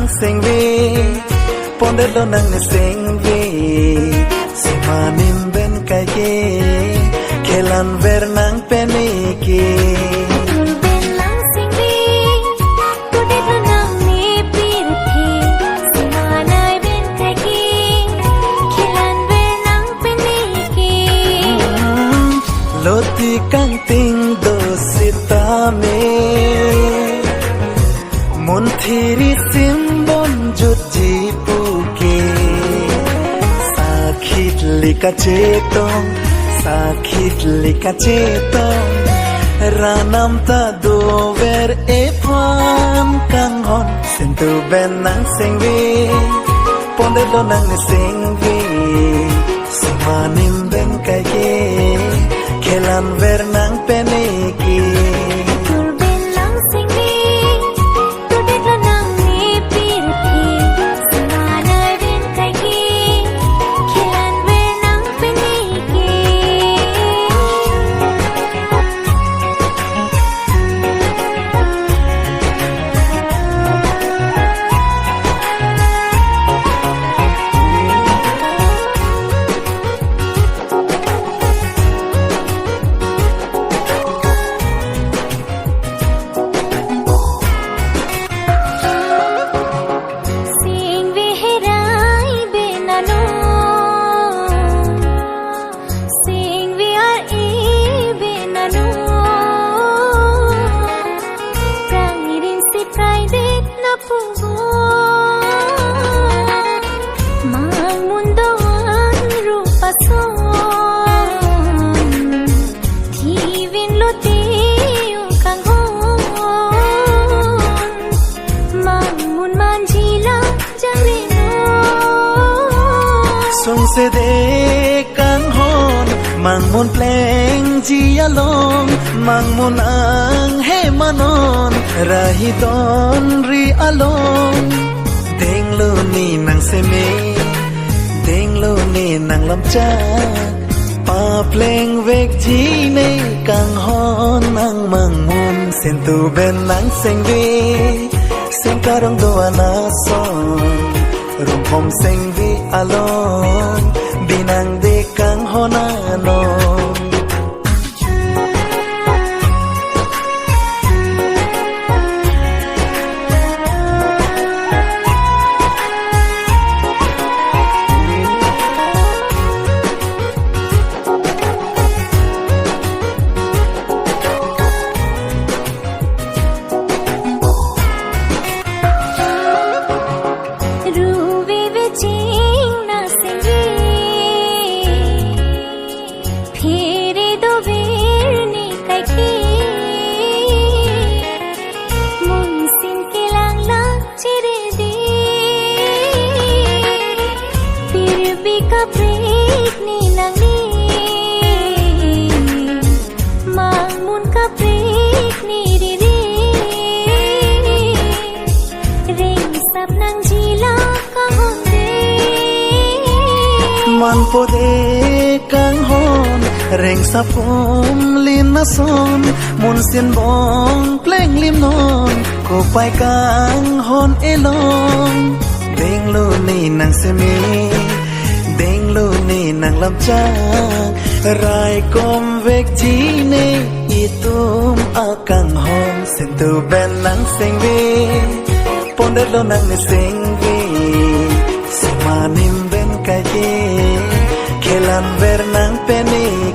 nang sengvi ponde lo nang ne sengvi simanim ben kaye kelan ver nang peniki loti kang ting do sitame mun thiri simbon juji puke sakhit lika chetong ranam ta dover efan kang hon sentu ben nang sengvi ponde lo nang ne sengvi simanim ben kaye kelan ver nang peniki song se de kang hon mang mun pleng ji along mang mun ang he manon rahi don ri along deng lo ni nang se me deng lo ni nang lam cha pa pleng vek ji ne kang hon nang mang mun sen tu ben nang seng vi sen karong do ana son rum hom seng vi alone binang de kang honano man pode kang hon reng sapom lin na son mun sin bong pleng lim non ko pai kang hon elong deng lo ni nang se mi deng lo ni nang lam cha rai kom vek ji ne itum akang hon sen tu ben nang seng vi ponde lo nang ne seng vi simanim ben kaye kelan ver nang peniki